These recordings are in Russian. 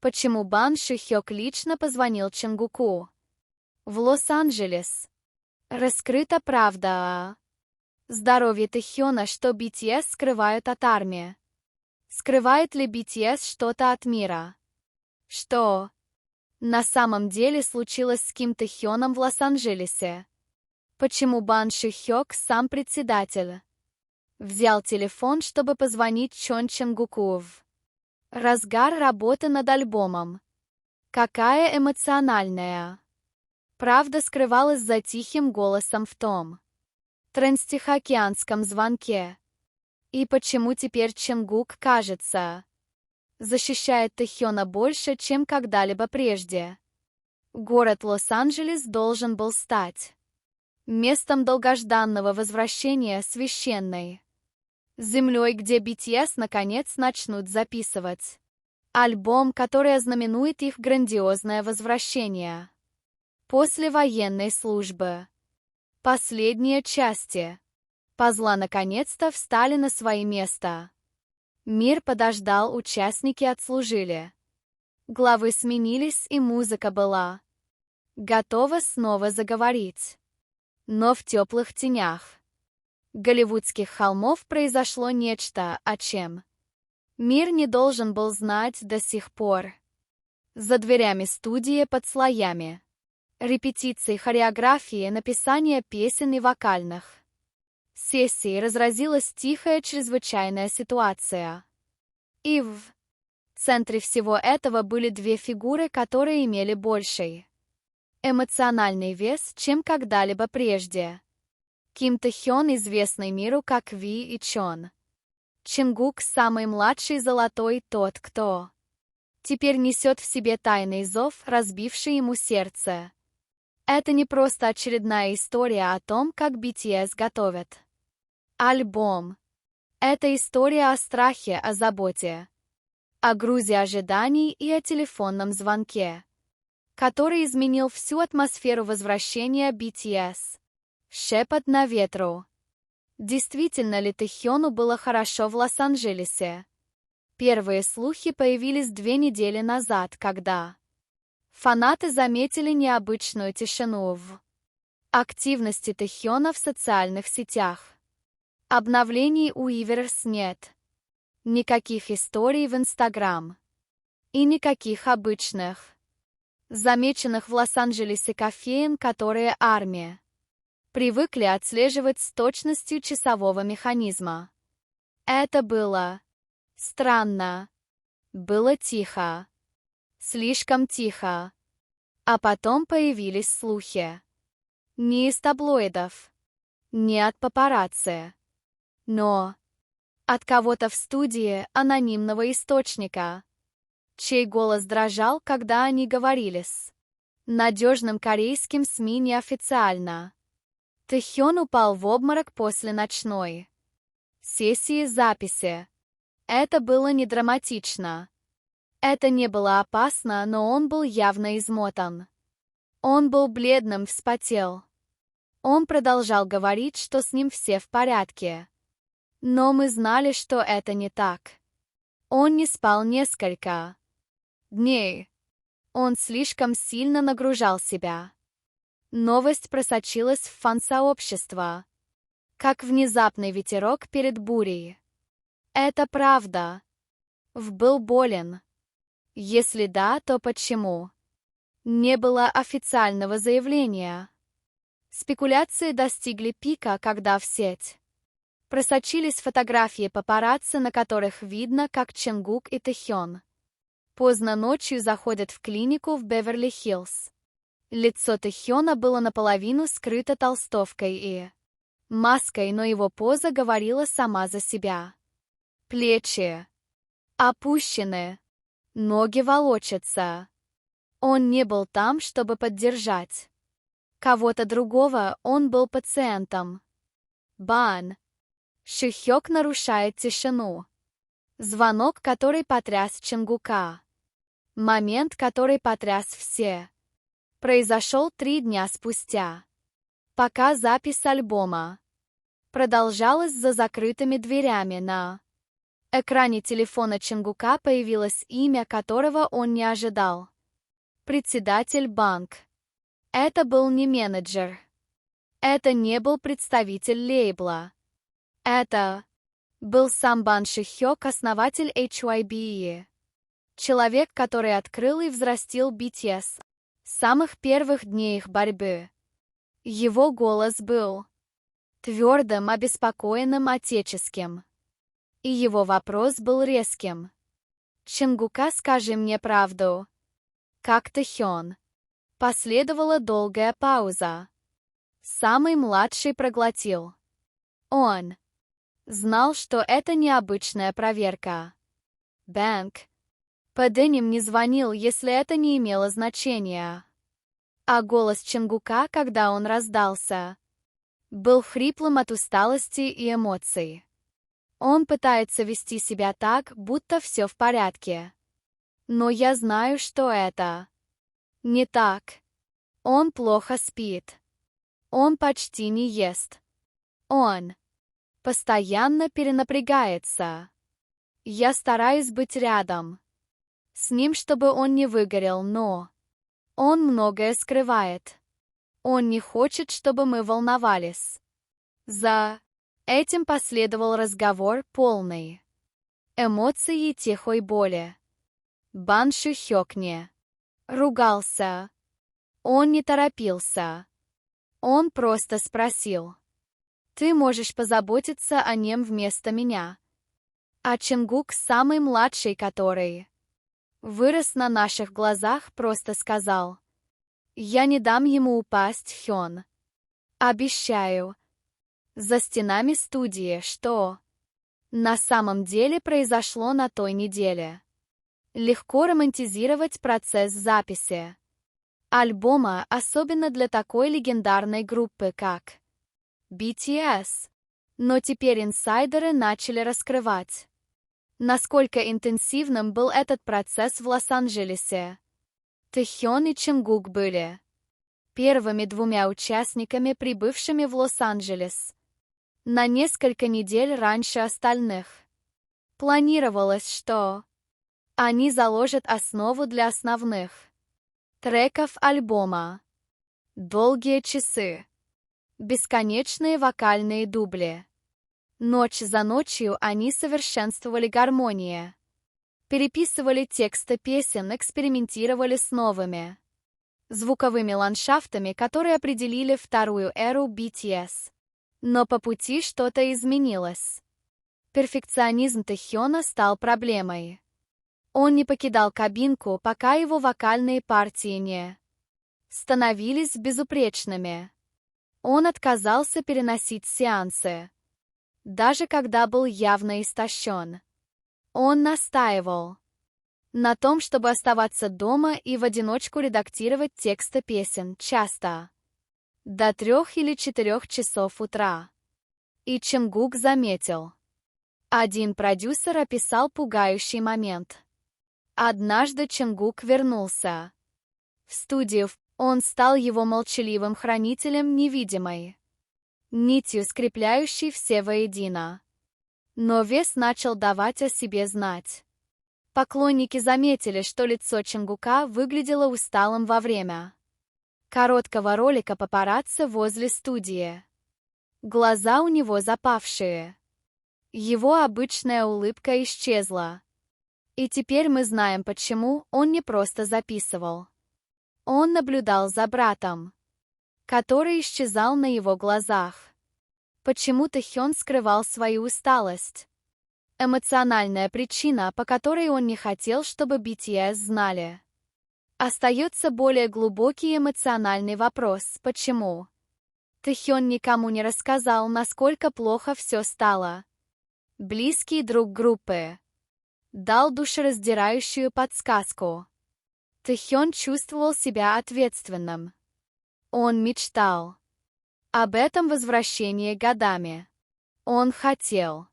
Почему Бан Шихёк лично позвонил Чонгуку в Лос-Анджелес? Раскрыта правда о здоровье Тэхёна, что BTS скрывают от армии. Скрывает ли BTS что-то от мира? Что на самом деле случилось с Ким Тэхёном в Лос-Анджелесе? Почему Бан Шихёк, сам председатель, взял телефон, чтобы позвонить Чон Чонгуку в разгар работы над альбомом? Какая эмоциональная правда скрывалась за тихим голосом в том транстихоокеанском звонке? И почему теперь Чонгук, кажется, защищает Тэхёна больше, чем когда-либо прежде? Город Лос-Анджелес должен был стать местом долгожданного возвращения священной землей, где BTS наконец начнут записывать альбом, который ознаменует их грандиозное возвращение после военной службы. Последние части пазла наконец-то встали на свои места. Мир подождал, участники отслужили. Главы сменились, и музыка была готова снова заговорить. Но в теплых тенях голливудских холмов произошло нечто, о чем мир не должен был знать до сих пор. За дверями студии, под слоями репетиций, хореографии, написания песен и вокальных сессий разразилась тихая чрезвычайная ситуация. И в центре всего этого были две фигуры, которые имели больший эмоциональный вес, чем когда-либо прежде. Ким Тэхён, известный миру как Ви, и Чон Чонгук, самый младший, золотой, тот, кто теперь несет в себе тайный зов, разбивший ему сердце. Это не просто очередная история о том, как BTS готовят альбом. Это история о страхе, о заботе, о грузе ожиданий и о телефонном звонке, который изменил всю атмосферу возвращения BTS. Шепот на ветру. Действительно ли Тэхёну было хорошо в Лос-Анджелесе? Первые слухи появились 2 недели назад, когда фанаты заметили необычную тишину в активности Тэхёна в социальных сетях. Обновлений у Weverse нет. Никаких историй в Instagram. И никаких обычных, замеченных в Лос-Анджелесе кофеен, которые армия привыкли отслеживать с точностью часового механизма. Это было странно. Было тихо. Слишком тихо. А потом появились слухи. Не из таблоидов, не от папарацци, но от кого-то в студии, анонимного источника, чей голос дрожал, когда они говорили с надежным корейским СМИ неофициально. Тэхён упал в обморок после ночной сессии записи. Это было не драматично. Это не было опасно, но он был явно измотан. Он был бледным, вспотел. Он продолжал говорить, что с ним все в порядке. Но мы знали, что это не так. Он не спал несколько дней. Он слишком сильно нагружал себя. Новость просочилась в фан-сообщество, как внезапный ветерок перед бурей. Это правда. Был болен. Если да, то почему? Не было официального заявления. Спекуляции достигли пика, когда в сеть просочились фотографии папарацци, на которых видно, как Чонгук и Тэхён поздно ночью заходят в клинику в Беверли-Хиллз. Лицо Тэхёна было наполовину скрыто толстовкой и маской, но его поза говорила сама за себя. Плечи опущены, ноги волочатся. Он не был там, чтобы поддержать кого-то другого, он был пациентом. Бан Шихёк нарушает тишину. Звонок, который потряс Чонгука. Момент, который потряс все. Произошел 3 дня спустя. Пока запись альбома продолжалась за закрытыми дверями на экране телефона Чонгука появилось имя, которого он не ожидал. Председатель банк. Это был не менеджер. Это не был представитель лейбла. Это был сам Бан Ши-хёк, основатель HYBE. Человек, который открыл и взрастил BTS с самых первых дней их борьбы. Его голос был твердым, обеспокоенным, отеческим. И его вопрос был резким. «Чонгука, скажи мне правду. Как Тэхён?» Последовала долгая пауза. Самый младший проглотил. Он знал, что это необычная проверка. Бэнк Паденим не звонил, если это не имело значения. А голос Чонгука, когда он раздался, был хриплым от усталости и эмоций. Он пытается вести себя так, будто все в порядке. Но я знаю, что это не так. Он плохо спит. Он почти не ест. Он постоянно перенапрягается. Я стараюсь быть рядом с ним, чтобы он не выгорел, но он многое скрывает. Он не хочет, чтобы мы волновались. За этим последовал разговор, полный эмоций и тихой боли. Бан Ши-хёк не ругался. Он не торопился. Он просто спросил: «Ты можешь позаботиться о нем вместо меня?» А Чонгук, самый младший, который вырос на наших глазах, просто сказал: «Я не дам ему упасть, Хён. Обещаю». За стенами студии, что на самом деле произошло на той неделе. Легко романтизировать процесс записи альбома, особенно для такой легендарной группы, как BTS. Но теперь инсайдеры начали раскрывать, насколько интенсивным был этот процесс в Лос-Анджелесе. Тэхён и Чонгук были первыми двумя участниками, прибывшими в Лос-Анджелес на несколько недель раньше остальных. Планировалось, что они заложат основу для основных треков альбома. Долгие часы, бесконечные вокальные дубли. Ночь за ночью они совершенствовали гармонии, переписывали тексты песен, экспериментировали с новыми звуковыми ландшафтами, которые определили вторую эру BTS. Но по пути что-то изменилось. Перфекционизм Тэхёна стал проблемой. Он не покидал кабинку, пока его вокальные партии не становились безупречными. Он отказался переносить сеансы, даже когда был явно истощен. Он настаивал на том, чтобы оставаться дома и в одиночку редактировать тексты песен, часто до 3 или 4 часов утра. И Чонгук заметил. Один продюсер описал пугающий момент. Однажды Чонгук вернулся в студию. Он стал его молчаливым хранителем, невидимой нитью, скрепляющей все воедино. Но вес начал давать о себе знать. Поклонники заметили, что лицо Чонгука выглядело усталым во время короткого ролика папарацци возле студии. Глаза у него запавшие. Его обычная улыбка исчезла. И теперь мы знаем, почему он не просто записывал. Он наблюдал за братом, который исчезал на его глазах. Почему Тэхён скрывал свою усталость? Эмоциональная причина, по которой он не хотел, чтобы BTS знали. Остается более глубокий эмоциональный вопрос: почему Тэхён никому не рассказал, насколько плохо все стало? Близкий друг группы дал душераздирающую подсказку. Тэхён чувствовал себя ответственным. Он мечтал об этом возвращении годами. Он хотел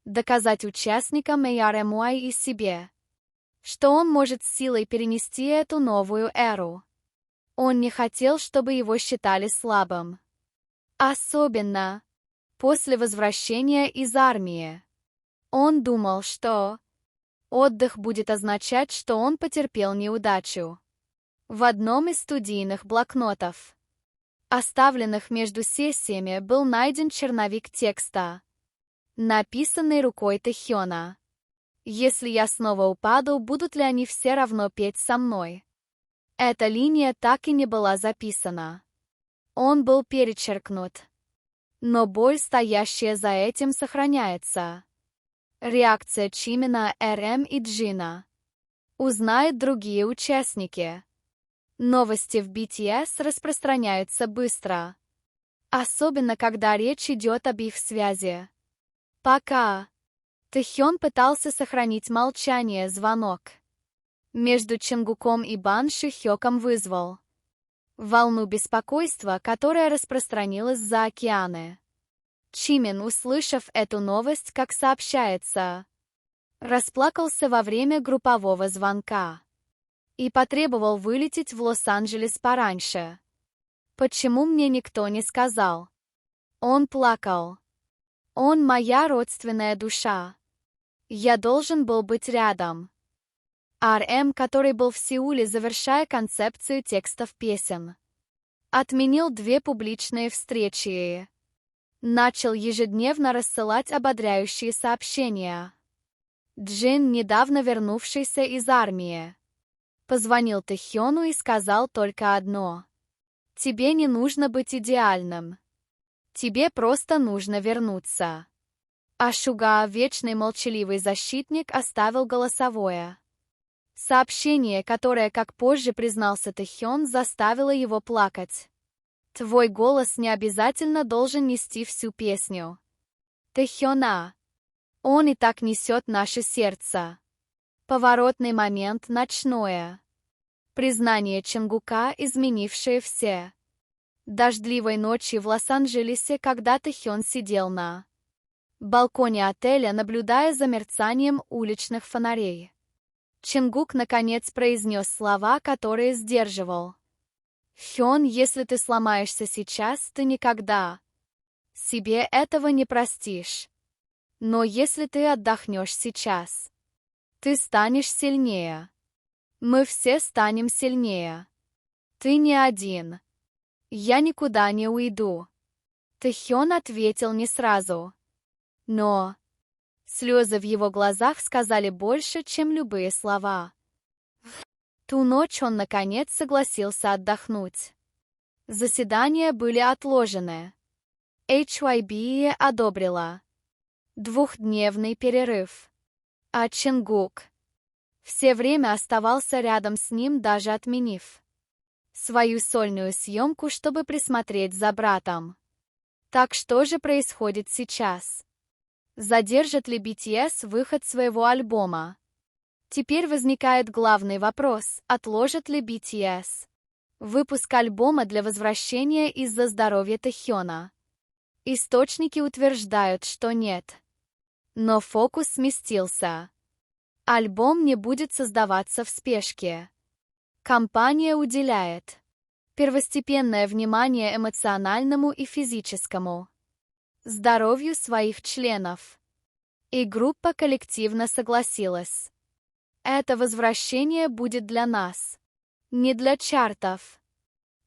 доказать участникам ARMY и себе, что он может с силой перенести эту новую эру. Он не хотел, чтобы его считали слабым. Особенно после возвращения из армии. Он думал, что отдых будет означать, что он потерпел неудачу. В одном из студийных блокнотов, оставленных между сессиями, был найден черновик текста, написанный рукой Тэхёна. «Если я снова упаду, будут ли они все равно петь со мной?» Эта линия так и не была записана. Он был перечеркнут. Но боль, стоящая за этим, сохраняется. Реакция Чимина, РМ и Джина. Узнают другие участники. Новости в BTS распространяются быстро. Особенно, когда речь идет об их связи. Пока Тэхён пытался сохранить молчание, звонок между Чонгуком и Бан Шихёком вызвал волну беспокойства, которая распространилась за океаны. Чимин, услышав эту новость, как сообщается, расплакался во время группового звонка и потребовал вылететь в Лос-Анджелес пораньше. «Почему мне никто не сказал?» Он плакал. «Он моя родственная душа. Я должен был быть рядом». РМ, который был в Сеуле, завершая концепцию текстов песен, отменил 2 публичные встречи. Начал ежедневно рассылать ободряющие сообщения. Джин, недавно вернувшийся из армии, позвонил Тэхёну и сказал только одно: «Тебе не нужно быть идеальным. Тебе просто нужно вернуться». А Шуга, вечный молчаливый защитник, оставил голосовое сообщение, которое, как позже признался Тэхён, заставило его плакать. «Твой голос не обязательно должен нести всю песню. Тэхёна. Он и так несет наше сердце». Поворотный момент, ночное. Признание Чонгука, изменившее все. Дождливой ночи в Лос-Анджелесе, когда Тэхён сидел на балконе отеля, наблюдая за мерцанием уличных фонарей, Чонгук наконец произнес слова, которые сдерживал. «Хён, если ты сломаешься сейчас, ты никогда себе этого не простишь. Но если ты отдохнешь сейчас, ты станешь сильнее. Мы все станем сильнее. Ты не один. Я никуда не уйду». Тэхён ответил не сразу. Но слезы в его глазах сказали больше, чем любые слова. В ту ночь он, наконец, согласился отдохнуть. Заседания были отложены. HYB одобрила 2-дневный перерыв. А Чонгук все время оставался рядом с ним, даже отменив свою сольную съемку, чтобы присмотреть за братом. Так что же происходит сейчас? Задержат ли BTS выход своего альбома? Теперь возникает главный вопрос: отложат ли BTS выпуск альбома для возвращения из-за здоровья Тэхёна? Источники утверждают, что нет. Но фокус сместился. Альбом не будет создаваться в спешке. Компания уделяет первостепенное внимание эмоциональному и физическому здоровью своих членов. И группа коллективно согласилась. Это возвращение будет для нас. Не для чартов.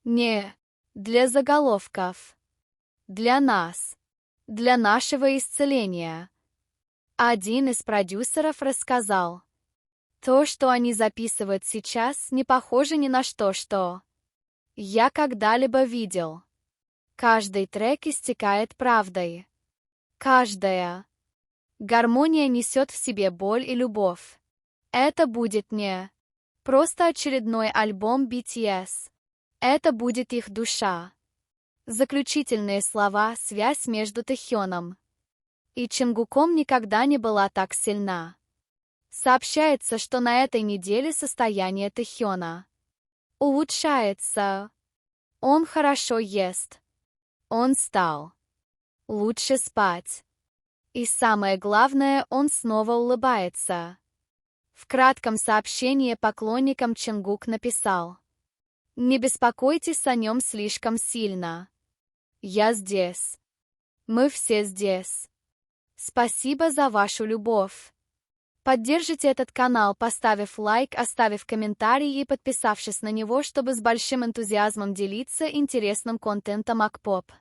Не для заголовков. Для нас. Для нашего исцеления. Один из продюсеров рассказал: «То, что они записывают сейчас, не похоже ни на что я когда-либо видел. Каждый трек истекает правдой. Каждая гармония несет в себе боль и любовь. Это будет не просто очередной альбом BTS. Это будет их душа». Заключительные слова, связь между Тэхёном и Чонгуком никогда не была так сильна. Сообщается, что на этой неделе состояние Тэхёна улучшается. Он хорошо ест. Он стал лучше спать. И самое главное, он снова улыбается. В кратком сообщении поклонникам Чонгук написал: «Не беспокойтесь о нем слишком сильно. Я здесь. Мы все здесь. Спасибо за вашу любовь. Поддержите этот канал, поставив лайк, оставив комментарий и подписавшись на него, чтобы с большим энтузиазмом делиться интересным контентом Акпоп.